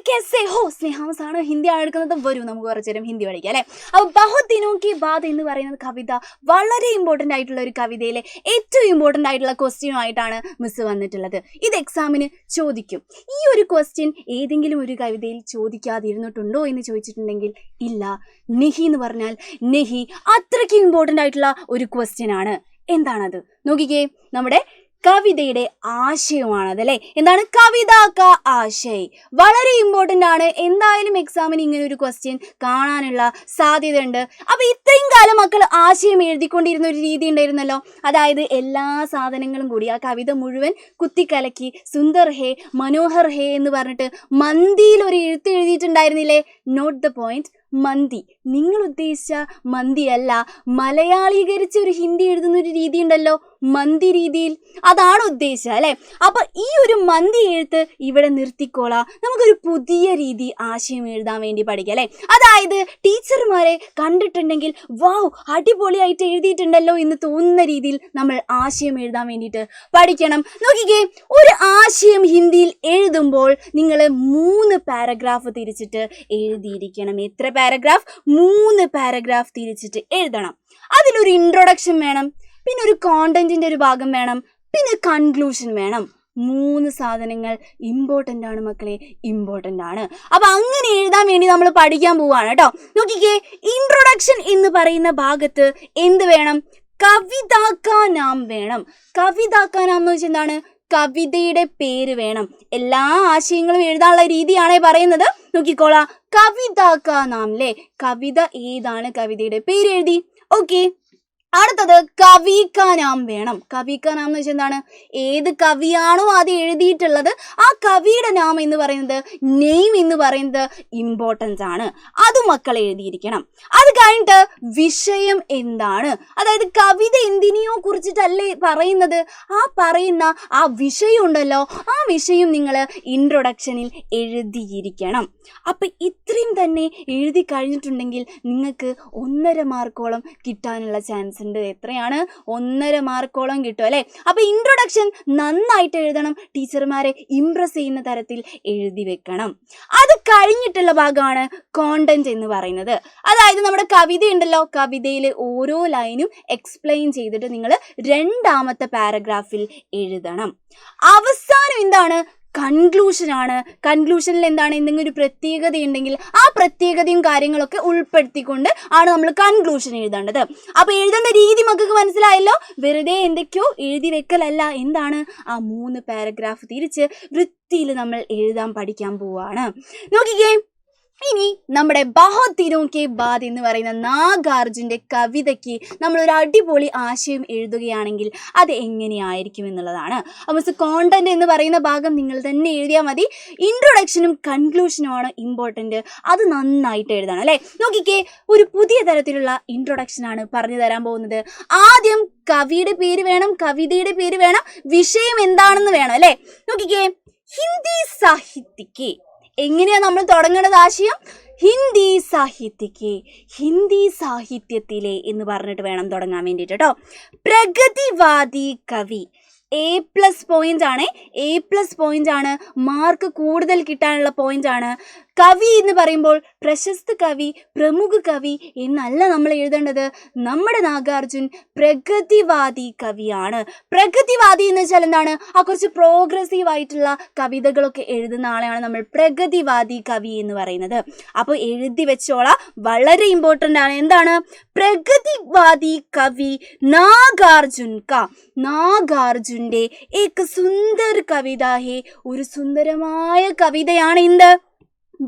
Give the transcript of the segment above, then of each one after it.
कैसे हो സ്നേഹാസാണ് ഹിന്ദിയാണ് എടുക്കുന്നത്. വരൂ നമുക്ക് കുറച്ചു നേരം ഹിന്ദി പഠിക്കാം അല്ലേ. അപ്പോൾ ബഹുത് ദിനോं की बात എന്ന് പറയുന്ന കവിത വളരെ ഇമ്പോർട്ടൻ്റ് ആയിട്ടുള്ള ഒരു കവിതയിലെ ഏറ്റവും ഇമ്പോർട്ടൻ്റ് ആയിട്ടുള്ള ക്വസ്റ്റ്യനുമായിട്ടാണ് മിസ് വന്നിട്ടുള്ളത്. ഇത് എക്സാമിന് ചോദിക്കും. ഈ ഒരു ക്വസ്റ്റ്യൻ ഏതെങ്കിലും ഒരു കവിതയിൽ ചോദിക്കാതിരുന്നിട്ടുണ്ടോ എന്ന് ചോദിച്ചിട്ടുണ്ടെങ്കിൽ ഇല്ല. നെഹി എന്ന് പറഞ്ഞാൽ നെഹി അത്രയ്ക്ക് ഇമ്പോർട്ടൻ്റ് ആയിട്ടുള്ള ഒരു ക്വസ്റ്റ്യൻ ആണ്. എന്താണത് നോക്കിക്കേ, നമ്മുടെ കവിതയുടെ ആശയമാണത് അല്ലേ. എന്താണ് കവിത കാ ആശയ്, വളരെ ഇമ്പോർട്ടൻ്റ് ആണ്. എന്തായാലും എക്സാമിന് ഇങ്ങനെ ഒരു ക്വസ്റ്റ്യൻ കാണാനുള്ള സാധ്യത ഉണ്ട്. അപ്പോൾ ഇത്രയും കാലം മക്കൾ ആശയം എഴുതിക്കൊണ്ടിരുന്ന ഒരു രീതി ഉണ്ടായിരുന്നല്ലോ. അതായത് എല്ലാ സാധനങ്ങളും കൂടി ആ കവിത മുഴുവൻ കുത്തിക്കലക്കി സുന്ദർ ഹേ മനോഹർ ഹേ എന്ന് പറഞ്ഞിട്ട് മന്തിയിൽ ഒരു എഴുത്ത് എഴുതിയിട്ടുണ്ടായിരുന്നില്ലേ. നോട്ട് ദ പോയിന്റ്, മന്തി. നിങ്ങൾ ഉദ്ദേശിച്ച മന്തി അല്ല, മലയാളീകരിച്ച് ഒരു ഹിന്ദി എഴുതുന്ന ഒരു രീതി ഉണ്ടല്ലോ, മന്തി രീതിയിൽ, അതാണ് ഉദ്ദേശിച്ചത് അല്ലേ. അപ്പം ഈ ഒരു മന്തി എഴുത്ത് ഇവിടെ നിർത്തിക്കോളാം, നമുക്കൊരു പുതിയ രീതി ആശയം എഴുതാൻ വേണ്ടി പഠിക്കാം അല്ലേ. അതായത് ടീച്ചർമാരെ കണ്ടിട്ടുണ്ടെങ്കിൽ വാവ് അടിപൊളിയായിട്ട് എഴുതിയിട്ടുണ്ടല്ലോ എന്ന് തോന്നുന്ന രീതിയിൽ നമ്മൾ ആശയം എഴുതാൻ വേണ്ടിയിട്ട് പഠിക്കണം. നോക്കിക്കേ, ഒരു ആശയം ഹിന്ദിയിൽ എഴുതുമ്പോൾ നിങ്ങൾ 3 പാരഗ്രാഫ് തിരിച്ചിട്ട് എഴുതിയിരിക്കണം. എത്ര പാരഗ്രാഫ്? 3 പാരഗ്രാഫ് തിരിച്ചിട്ട് എഴുതണം. അതിലൊരു ഇൻട്രൊഡക്ഷൻ വേണം, പിന്നെ ഒരു കോണ്ടന്റിന്റെ ഒരു ഭാഗം വേണം, പിന്നെ കൺക്ലൂഷൻ വേണം. 3 സാധനങ്ങൾ ഇമ്പോർട്ടൻ്റ് ആണ് മക്കളെ, ഇമ്പോർട്ടൻ്റ് ആണ്. അപ്പൊ അങ്ങനെ എഴുതാൻ വേണ്ടി നമ്മൾ പഠിക്കാൻ പോവാണ് കേട്ടോ. നോക്കിക്കേ, ഇൻട്രൊഡക്ഷൻ എന്ന് പറയുന്ന ഭാഗത്ത് എന്ത് വേണം? കവിതാ കാ നാം വേണം. കവിതാ കാ നാം എന്ന് വെച്ചാൽ എന്താണ്? കവിതയുടെ പേര് വേണം. എല്ലാ ആശയങ്ങളും എഴുതാനുള്ള രീതിയാണേ പറയുന്നത്. നോക്കിക്കോളാം, കവിതാ കാ നാം അല്ലേ, കവിത ഏതാണ്, കവിതയുടെ പേര് എഴുതി. ഓക്കെ, അടുത്തത് കവി കാ നാം വേണം. കവി കാ നാം എന്ന് വെച്ചാൽ എന്താണ്? ഏത് കവിയാണോ അത് എഴുതിയിട്ടുള്ളത് ആ കവിയുടെ നാം എന്ന് പറയുന്നത്, നെയിം എന്ന് പറയുന്നത് ഇമ്പോർട്ടൻസ് ആണ്. അത് മക്കൾ എഴുതിയിരിക്കണം. അത് കഴിഞ്ഞിട്ട് വിഷയം എന്താണ്, അതായത് കവിത എന്തിനെയോ കുറിച്ചിട്ടല്ലേ പറയുന്നത്, ആ പറയുന്ന ആ വിഷയം ഉണ്ടല്ലോ, ആ വിഷയം നിങ്ങൾ ഇൻട്രൊഡക്ഷനിൽ എഴുതിയിരിക്കണം. അപ്പം ഇത്രയും തന്നെ എഴുതി കഴിഞ്ഞിട്ടുണ്ടെങ്കിൽ നിങ്ങൾക്ക് 1.5 മാർക്കോളം കിട്ടാനുള്ള ചാൻസ് ഉണ്ട്. എത്രയാണ്? 1.5 മാർക്കോളം കിട്ടും അല്ലേ. അപ്പൊ ഇൻട്രൊഡക്ഷൻ നന്നായിട്ട് എഴുതണം, ടീച്ചർമാരെ ഇംപ്രസ് ചെയ്യുന്ന തരത്തിൽ എഴുതി വെക്കണം. അത് കഴിഞ്ഞിട്ടുള്ള ഭാഗമാണ് കോണ്ടന്റ് എന്ന് പറയുന്നത്. അതായത് നമ്മുടെ കവിത ഉണ്ടല്ലോ, കവിതയിൽ ഓരോ ലൈനും എക്സ്പ്ലെയിൻ ചെയ്തിട്ട് നിങ്ങൾ 2ാമത്തെ പാരഗ്രാഫിൽ എഴുതണം. അവസാനം എന്താണ്? കൺക്ലൂഷൻ ആണ്. കൺക്ലൂഷനിൽ എന്താണ്? എന്തെങ്കിലും ഒരു പ്രത്യേകത ഉണ്ടെങ്കിൽ ആ പ്രത്യേകതയും കാര്യങ്ങളൊക്കെ ഉൾപ്പെടുത്തിക്കൊണ്ട് ആണ് നമ്മൾ കൺക്ലൂഷൻ എഴുതേണ്ടത്. അപ്പോൾ എഴുതേണ്ട രീതി മക്കൾക്ക് മനസ്സിലായല്ലോ. വെറുതെ എന്തൊക്കെയോ എഴുതി വെക്കലല്ല. എന്താണ്? ആ 3 പാരഗ്രാഫ് തിരിച്ച് വൃത്തിയിൽ നമ്മൾ എഴുതാൻ പഠിക്കാൻ പോവാണ്. നോക്കിക്കേ, ഇനി നമ്മുടെ ബഹുത് ദിനോं के बाद എന്ന് പറയുന്ന നാഗാർജുൻ്റെ കവിതയ്ക്ക് നമ്മളൊരു അടിപൊളി ആശയം എഴുതുകയാണെങ്കിൽ അത് എങ്ങനെയായിരിക്കും എന്നുള്ളതാണ്. അപ്പോൾ കോണ്ടന്റ് എന്ന് പറയുന്ന ഭാഗം നിങ്ങൾ തന്നെ എഴുതിയാൽ മതി. ഇൻട്രൊഡക്ഷനും കൺക്ലൂഷനുമാണ് ഇമ്പോർട്ടൻ്റ്. അത് നന്നായിട്ട് എഴുതണം അല്ലേ. നോക്കിക്കേ, ഒരു പുതിയ തരത്തിലുള്ള ഇൻട്രൊഡക്ഷനാണ് പറഞ്ഞു തരാൻ പോകുന്നത്. ആദ്യം കവിയുടെ പേര് വേണം, കവിതയുടെ പേര് വേണം, വിഷയം എന്താണെന്ന് വേണം അല്ലേ. നോക്കിക്കേ, ഹിന്ദി സാഹിത്യക്ക് എങ്ങനെയാ നമ്മൾ തുടങ്ങേണ്ടത് ആശയം? ഹിന്ദി സാഹിത്യക്ക്, ഹിന്ദി സാഹിത്യത്തിലെ എന്ന് പറഞ്ഞിട്ട് വേണം തുടങ്ങാൻ വേണ്ടിയിട്ട് കേട്ടോ. പ്രഗതിവാദി കവി, A+ പോയിന്റ് ആണ്. A+ പോയിന്റ് ആണ്, മാർക്ക് കൂടുതൽ കിട്ടാനുള്ള പോയിന്റ് ആണ്. കവി എന്ന് പറയുമ്പോൾ പ്രശസ്ത കവി, പ്രമുഖ കവി എന്നല്ല നമ്മൾ എഴുതേണ്ടത്. നമ്മുടെ നാഗാർജുൻ പ്രഗതിവാദി കവിയാണ്. പ്രഗതിവാദി എന്ന് വെച്ചാൽ എന്താണ്? ആ കുറച്ച് പ്രോഗ്രസീവ് ആയിട്ടുള്ള കവിതകളൊക്കെ എഴുതുന്ന ആളെയാണ് നമ്മൾ പ്രഗതിവാദി കവി എന്ന് പറയുന്നത്. അപ്പോൾ എഴുതി വെച്ചോളാം, വളരെ ഇമ്പോർട്ടൻ്റ് ആണ്. എന്താണ്? പ്രഗതിവാദി കവി നാഗാർജുൻ കാ, നാഗാർജുൻ്റെ ഏക് സുന്ദർ കവിത ഹേ, ഒരു സുന്ദരമായ കവിതയാണ് എന്ത്?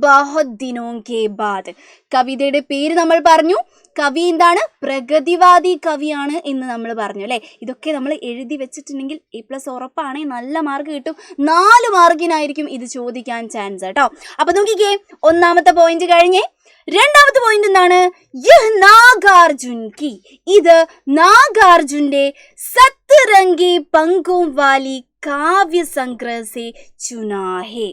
ബഹുത് ദിനോं के बाद. കവിതയുടെ പേര് നമ്മൾ പറഞ്ഞു. കവി എന്താണ്? പ്രഗതിവാദി കവിയാണ് എന്ന് നമ്മൾ പറഞ്ഞു അല്ലേ. ഇതൊക്കെ നമ്മൾ എഴുതി വെച്ചിട്ടുണ്ടെങ്കിൽ A+ ഉറപ്പാണ്, നല്ല മാർക്ക് കിട്ടും. 4 മാർക്കിനായിരിക്കും ഇത് ചോദിക്കാൻ ചാൻസ് കേട്ടോ. അപ്പൊ നോക്കിക്കേ, 1ാമത്തെ പോയിന്റ് കഴിഞ്ഞേ. 2ാമത്തെ പോയിന്റ് എന്താണ്? യഹ് നാഗാർജുൻ കി, ഇത് നാഗാർജുൻ്റെ സത്റംഗി പങ്കോം വാലി കാവ്യ സംഗ്രഹ സേ ചുനാ ഹേ.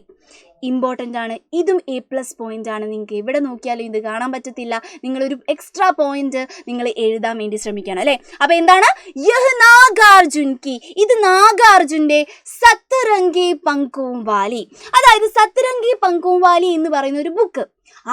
ഇമ്പോർട്ടൻ്റ് ആണ്. ഇതും A+ പോയിന്റ് ആണ്. നിങ്ങൾക്ക് എവിടെ നോക്കിയാലും ഇത് കാണാൻ പറ്റത്തില്ല. നിങ്ങളൊരു എക്സ്ട്രാ പോയിന്റ് നിങ്ങൾ എഴുതാൻ വേണ്ടി ശ്രമിക്കണം അല്ലേ. അപ്പോൾ എന്താണ് യഹ് നാഗാർജുൻ കി, ഇത് നാഗാർജുൻ്റെ സത്റംഗി പങ്കും വാലി, അതായത് സത്റംഗി പങ്കും വാലി എന്ന് പറയുന്ന ഒരു ബുക്ക്,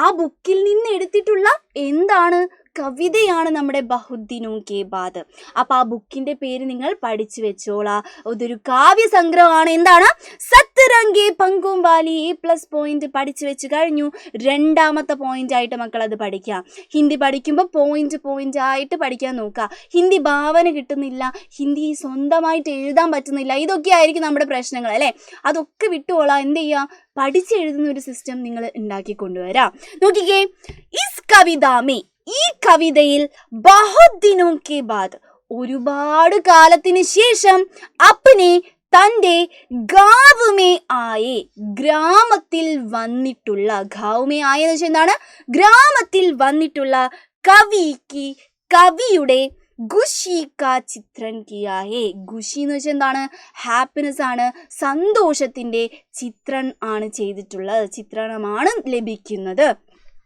ആ ബുക്കിൽ നിന്ന് എടുത്തിട്ടുള്ള എന്താണ് കവിതയാണ് നമ്മുടെ ബഹുത് ദിനോं के बाद. അപ്പോൾ ആ ബുക്കിൻ്റെ പേര് നിങ്ങൾ പഠിച്ചു വെച്ചോളാം. അതൊരു കാവ്യ സംഗ്രഹമാണ്. എന്താണ് സത്റംഗി പങ്കും വാലി. A+ പോയിന്റ് പഠിച്ചു വെച്ച് കഴിഞ്ഞു. രണ്ടാമത്തെ പോയിന്റ് ആയിട്ട് മക്കൾ അത് പഠിക്കാം. ഹിന്ദി പഠിക്കുമ്പോൾ പോയിന്റ് ആയിട്ട് പഠിക്കാൻ നോക്കുക. ഹിന്ദി ഭാവന കിട്ടുന്നില്ല, ഹിന്ദി സ്വന്തമായിട്ട് എഴുതാൻ പറ്റുന്നില്ല, ഇതൊക്കെ ആയിരിക്കും നമ്മുടെ പ്രശ്നങ്ങൾ അല്ലേ. അതൊക്കെ വിട്ടുകൊള്ളാം. എന്ത് ചെയ്യുക, പഠിച്ചെഴുതുന്ന ഒരു സിസ്റ്റം നിങ്ങൾ ഉണ്ടാക്കി കൊണ്ടുവരാം. നോക്കിക്കേ, ഇസ് കവിതാമേ, ഈ കവിതയിൽ ബഹുത് ദിനോं के बाद, ഒരുപാട് കാലത്തിന് ശേഷം അപ്പനെ തൻ്റെ ഗാവുമേ ആയേ, ഗ്രാമത്തിൽ വന്നിട്ടുള്ള, ഗാവുമേ ആയ എന്ന് വെച്ചാൽ എന്താണ്, ഗ്രാമത്തിൽ വന്നിട്ടുള്ള കവിക്ക്, കവിയുടെ ഖുഷി കാ ചിത്രൻ കിയാ ഹേ. ഖുഷി എന്ന് വെച്ചാൽ എന്താണ്, ഹാപ്പിനെസ് ആണ്, സന്തോഷത്തിൻ്റെ ചിത്രം ആണ് ചെയ്തിട്ടുള്ളത്, ചിത്രണമാണ് ലഭിക്കുന്നത്.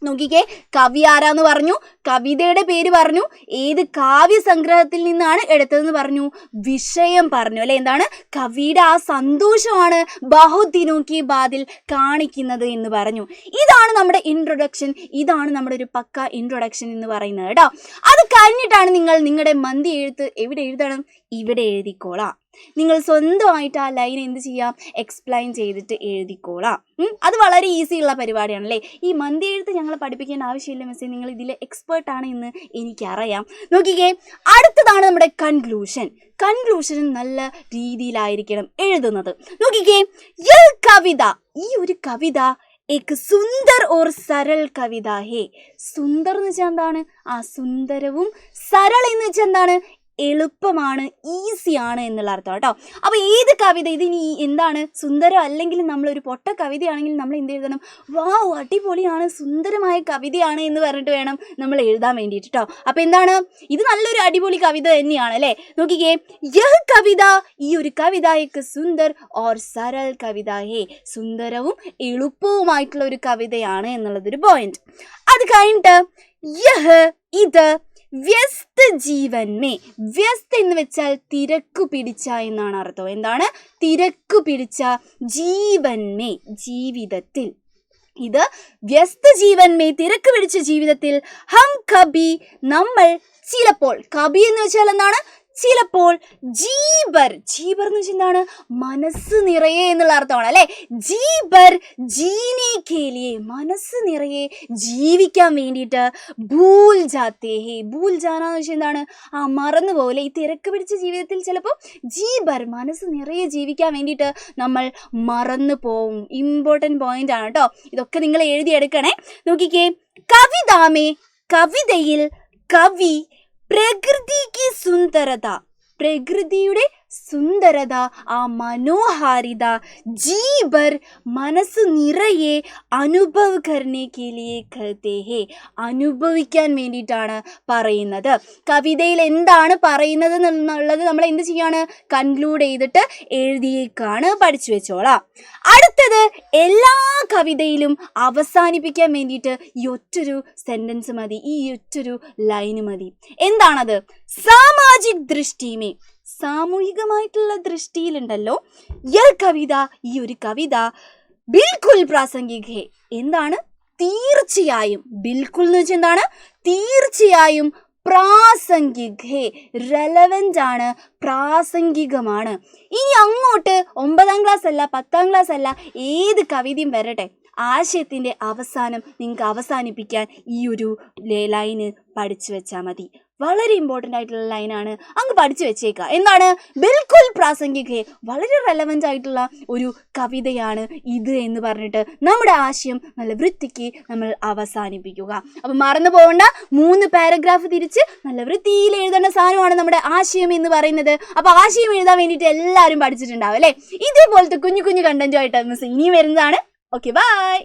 നോക്കിക്കേ, കവി ആരാന്ന് പറഞ്ഞു, കവിതയുടെ പേര് പറഞ്ഞു, ഏത് കാവ്യ സംഗ്രഹത്തിൽ നിന്നാണ് എടുത്തതെന്ന് പറഞ്ഞു, വിഷയം പറഞ്ഞു അല്ലെ. എന്താണ്, കവിയുടെ ആ സന്തോഷമാണ് ബഹുത് ദിനോं के ബാദിൽ കാണിക്കുന്നത് എന്ന് പറഞ്ഞു. ഇതാണ് നമ്മുടെ ഇൻട്രൊഡക്ഷൻ, ഇതാണ് നമ്മുടെ ഒരു പക്ക ഇൻട്രൊഡക്ഷൻ എന്ന് പറയുന്നത് കേട്ടോ. അത് കഴിഞ്ഞിട്ടാണ് നിങ്ങൾ നിങ്ങളുടെ മന്തി എഴുത്ത് എവിടെ എഴുതണം, ഇവിടെ എഴുതിക്കോളാം. നിങ്ങൾ സ്വന്തമായിട്ട് ആ ലൈൻ എന്ത് ചെയ്യാം, എക്സ്പ്ലെയിൻ ചെയ്തിട്ട് എഴുതിക്കോളാം. അത് വളരെ ഈസി ഉള്ള പരിപാടിയാണല്ലേ. ഈ മന്തി എഴുത്ത് ഞങ്ങളെ പഠിപ്പിക്കേണ്ട ആവശ്യമില്ല മിസ്സേ, നിങ്ങൾ ഇതിൽ എക്സ്പേർട്ടാണ് എന്ന് എനിക്കറിയാം. നോക്കിക്കേ, അടുത്തതാണ് നമ്മുടെ കൺക്ലൂഷനും നല്ല രീതിയിലായിരിക്കണം എഴുതുന്നത്. നോക്കിക്കേ, ഈ കവിത, ഈ ഒരു കവിത एक सुंदर और सरल കവിത ഹേ. സുന്ദർ എന്ന് വെച്ചാൽ എന്താണ്, ആ സുന്ദരവും സരൾ എന്ന് വെച്ചാൽ എന്താണ്, എളുപ്പമാണ്, ഈസിയാണ് എന്നുള്ള അർത്ഥം കേട്ടോ. അപ്പോൾ ഏത് കവിത, ഇതിനി എന്താണ് സുന്ദരം അല്ലെങ്കിൽ നമ്മളൊരു പൊട്ട കവിതയാണെങ്കിൽ നമ്മൾ എന്ത് എഴുതണം, വാവ് അടിപൊളിയാണ്, സുന്ദരമായ കവിതയാണ് എന്ന് പറഞ്ഞിട്ട് വേണം നമ്മൾ എഴുതാൻ വേണ്ടിയിട്ട് കേട്ടോ. അപ്പോൾ എന്താണ്, ഇത് നല്ലൊരു അടിപൊളി കവിത തന്നെയാണ് അല്ലേ. നോക്കിക്കേ, യഹ് കവിത, ഈ ഒരു കവിത एक സുന്ദർ और सरल കവിത ഹേ, സുന്ദരവും എളുപ്പവുമായിട്ടുള്ള ഒരു കവിതയാണ് എന്നുള്ളതൊരു പോയിന്റ്. അത് കഴിഞ്ഞിട്ട് യഹ്, ഇത് വ്യസ്ത ജീവൻ മേ, വ്യസ്ത എന്ന് വെച്ചാൽ തിരക്കു പിടിച്ച എന്നാണ് അർത്ഥം. എന്താണ്, തിരക്കു പിടിച്ച, ജീവൻ മേ ജീവിതത്തിൽ, ഇത് വ്യസ്ത ജീവൻ മേ തിരക്ക് പിടിച്ച ജീവിതത്തിൽ, ഹം കബി നമ്മൾ ചിലപ്പോൾ, കബി എന്ന് വെച്ചാൽ എന്താണ്, ചിലപ്പോൾ, ജീബർ എന്ന് വെച്ചാൽ എന്താണ്, മനസ്സ് നിറയെ എന്നുള്ള അർത്ഥമാണ് അല്ലേ. ജീബർ ജീനെ കേലിയെ, മനസ്സ് നിറയെ ജീവിക്കാൻ വേണ്ടിയിട്ട്, ഭൂൽ ജാത്തേ ഹേ, ഭൂൽ ജാന എന്ന് വെച്ചാൽ എന്താണ്, ആ മറന്നു പോലെ. ഈ തിരക്ക് പിടിച്ച ജീവിതത്തിൽ ചിലപ്പോൾ ജീബർ മനസ്സ് നിറയെ ജീവിക്കാൻ വേണ്ടിയിട്ട് നമ്മൾ മറന്നു പോവും. ഇമ്പോർട്ടൻറ്റ് പോയിന്റ് ആണ് കേട്ടോ, ഇതൊക്കെ നിങ്ങൾ എഴുതിയെടുക്കണേ. നോക്കിക്കേ, കവിതാമേ, കവിതയിൽ കവി പ്രകൃതിക്ക് സുന്ദരത, പ്രകൃതിയുടെ സുന്ദരത, ആ മനോഹാരിത, ജീബർ മനസ്സ് നിറയെ, അനുഭവ് കർണേ കേ ലിയേ കഹത്തെ ഹേ, അനുഭവിക്കാൻ വേണ്ടിയിട്ടാണ് പറയുന്നത്. കവിതയിൽ എന്താണ് പറയുന്നത് എന്നുള്ളത് നമ്മൾ എന്ത് ചെയ്യാണ്, കൺക്ലൂഡ് ചെയ്തിട്ട് എഴുതിയേക്കാണ്, പഠിച്ചു വെച്ചോളാം. അടുത്തത്, എല്ലാ കവിതയിലും അവസാനിപ്പിക്കാൻ വേണ്ടിയിട്ട് ഈ ഒറ്റൊരു സെൻറ്റൻസ് മതി, ഈ ഒറ്റൊരു ലൈന് മതി. എന്താണത്, സാമാജിക് ദൃഷ്ടിമേ, സാമൂഹികമായിട്ടുള്ള ദൃഷ്ടിയിലുണ്ടല്ലോ, കവിത, ഈ ഒരു കവിത ബിൽക്കുൽ പ്രാസംഗിക് ഹേ, എന്താണ്, തീർച്ചയായും, ബിൽക്കുൽ എന്ന് വെച്ചാൽ എന്താണ്, തീർച്ചയായും, പ്രാസംഗിക് ഹേ, റെലവൻ്റ് ആണ്, പ്രാസംഗികമാണ്. ഇനി അങ്ങോട്ട് 9ാം ക്ലാസ് അല്ല 10ാം ക്ലാസ് അല്ല, ഏത് കവിതയും വരട്ടെ, ആശയത്തിൻ്റെ അവസാനം നിങ്ങൾക്ക് അവസാനിപ്പിക്കാൻ ഈ ഒരു ലൈന് പഠിച്ചു വെച്ചാൽ മതി. വളരെ ഇമ്പോർട്ടൻ്റ് ആയിട്ടുള്ള ലൈനാണ്, അങ്ങ് പഠിച്ചു വെച്ചേക്കുക. എന്താണ്, ബിൽക്കുൽ പ്രാസംഗിക് ഹേ, വളരെ റെലവൻ്റ് ആയിട്ടുള്ള ഒരു കവിതയാണ് ഇത് എന്ന് പറഞ്ഞിട്ട് നമ്മുടെ ആശയം നല്ല വൃത്തിക്ക് നമ്മൾ അവസാനിപ്പിക്കുക. അപ്പം മറന്നു പോകേണ്ട, 3 പാരഗ്രാഫ് തിരിച്ച് നല്ല വൃത്തിയിൽ എഴുതേണ്ട സാധനമാണ് നമ്മുടെ ആശയം എന്ന് പറയുന്നത്. അപ്പോൾ ആശയം എഴുതാൻ വേണ്ടിയിട്ട് എല്ലാവരും പഠിച്ചിട്ടുണ്ടാവും അല്ലേ. ഇതേപോലത്തെ കുഞ്ഞു കുഞ്ഞു കണ്ടന്റുമായിട്ട് മിസ് ഇനിയും വരുന്നതാണ്. Okay, by.